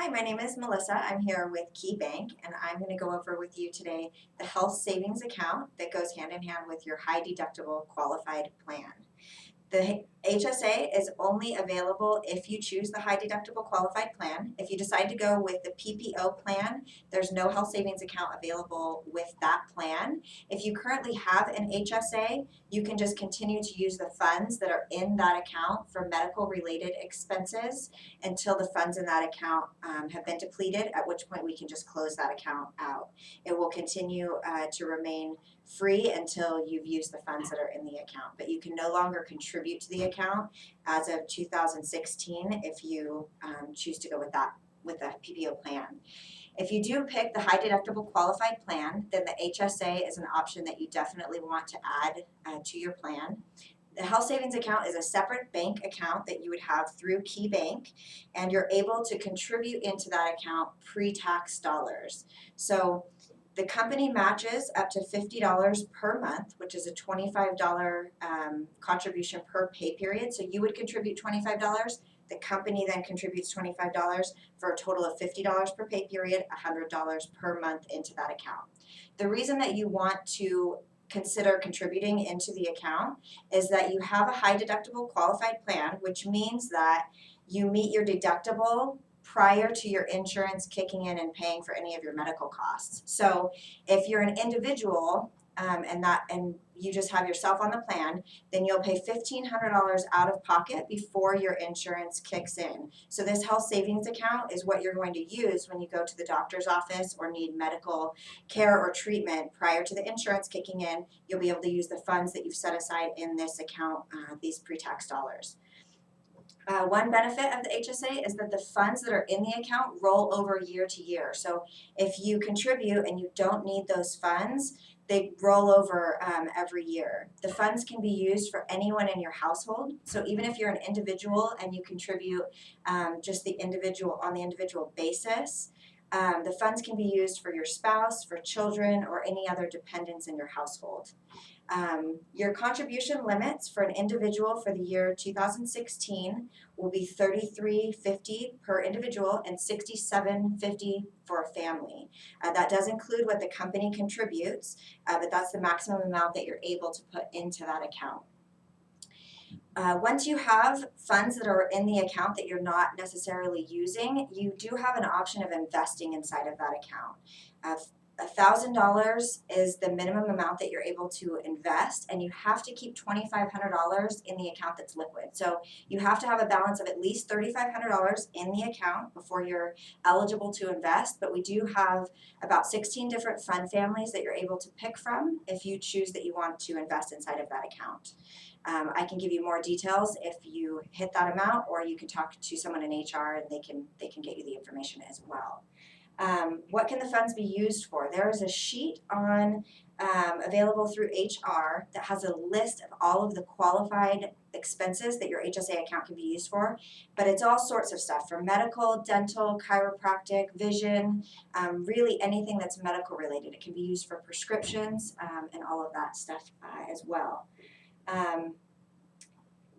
Hi, my name is Melissa. I'm here with KeyBank, and I'm going to go over with you today the health savings account that goes hand in hand with your high deductible qualified plan. The HSA is only available if you choose the high deductible qualified plan. If you decide to go with the PPO plan, there's no health savings account available with that plan. If you currently have an HSA, you can just continue to use the funds that are in that account for medical related expenses until the funds in that account have been depleted, at which point we can just close that account out. It will continue to remain free until you've used the funds that are in the account, but you can no longer contribute to the account as of 2016 if you choose to go with the PPO plan. If you do pick the high deductible qualified plan, then the HSA is an option that you definitely want to add to your plan. The health savings account is a separate bank account that you would have through KeyBank, and you're able to contribute into that account pre-tax dollars. So the company matches up to $50 per month, which is a $25 contribution per pay period. So you would contribute $25. The company then contributes $25 for a total of $50 per pay period, $100 per month into that account. The reason that you want to consider contributing into the account is that you have a high deductible qualified plan, which means that you meet your deductible prior to your insurance kicking in and paying for any of your medical costs. So if you're an individual and you just have yourself on the plan, then you'll pay $1,500 out of pocket before your insurance kicks in. So this health savings account is what you're going to use when you go to the doctor's office or need medical care or treatment prior to the insurance kicking in. You'll be able to use the funds that you've set aside in this account, these pre-tax dollars. One benefit of the HSA is that the funds that are in the account roll over year to year. So if you contribute and you don't need those funds, they roll over every year. The funds can be used for anyone in your household. So even if you're an individual and you contribute just the individual on the individual basis, the funds can be used for your spouse, for children, or any other dependents in your household. Your contribution limits for an individual for the year 2016 will be $33.50 per individual and $67.50 for a family. That does include what the company contributes, but that's the maximum amount that you're able to put into that account. Once you have funds that are in the account that you're not necessarily using, you do have an option of investing inside of that account. $1,000 is the minimum amount that you're able to invest, and you have to keep $2,500 in the account that's liquid. So you have to have a balance of at least $3,500 in the account before you're eligible to invest, but we do have about 16 different fund families that you're able to pick from if you choose that you want to invest inside of that account. I can give you more details if you hit that amount, or you can talk to someone in HR and they can get you the information as well. What can the funds be used for? There is a sheet on available through HR that has a list of all of the qualified expenses that your HSA account can be used for, but it's all sorts of stuff from medical, dental, chiropractic, vision, really anything that's medical related. It can be used for prescriptions and all of that stuff as well.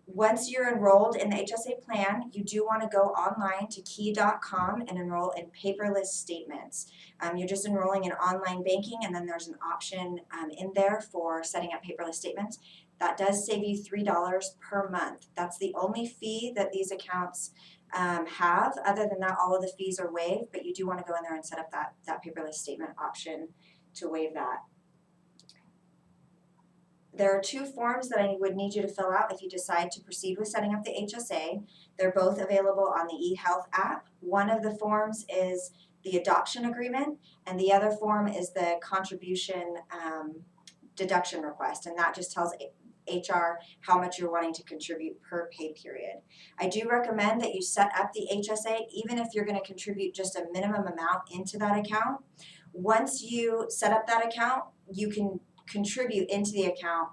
Once you're enrolled in the HSA plan, you do want to go online to key.com and enroll in paperless statements. You're just enrolling in online banking, and then there's an option in there for setting up paperless statements. That does save you $3 per month. That's the only fee that these accounts have. Other than that, all of the fees are waived, but you do want to go in there and set up that paperless statement option to waive that. There are two forms that I would need you to fill out if you decide to proceed with setting up the HSA. They're both available on the eHealth app. One of the forms is the adoption agreement, and the other form is the contribution deduction request, and that just tells HR how much you're wanting to contribute per pay period. I do recommend that you set up the HSA even if you're going to contribute just a minimum amount into that account. Once you set up that account, you can contribute into the account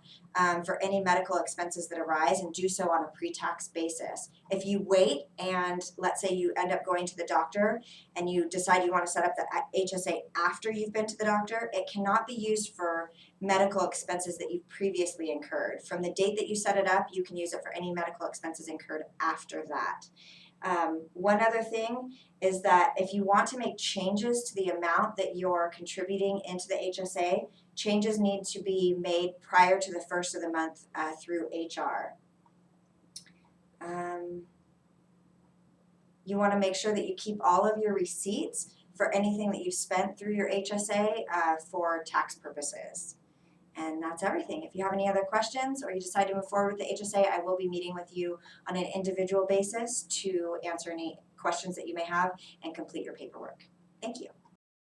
for any medical expenses that arise and do so on a pre-tax basis. If you wait and let's say you end up going to the doctor and you decide you want to set up the HSA after you've been to the doctor, it cannot be used for medical expenses that you've previously incurred. From the date that you set it up, you can use it for any medical expenses incurred after that. One other thing is that if you want to make changes to the amount that you're contributing into the HSA, changes need to be made prior to the first of the month through HR. You want to make sure that you keep all of your receipts for anything that you spent through your HSA for tax purposes. And that's everything. If you have any other questions or you decide to move forward with the HSA, I will be meeting with you on an individual basis to answer any questions that you may have and complete your paperwork. Thank you.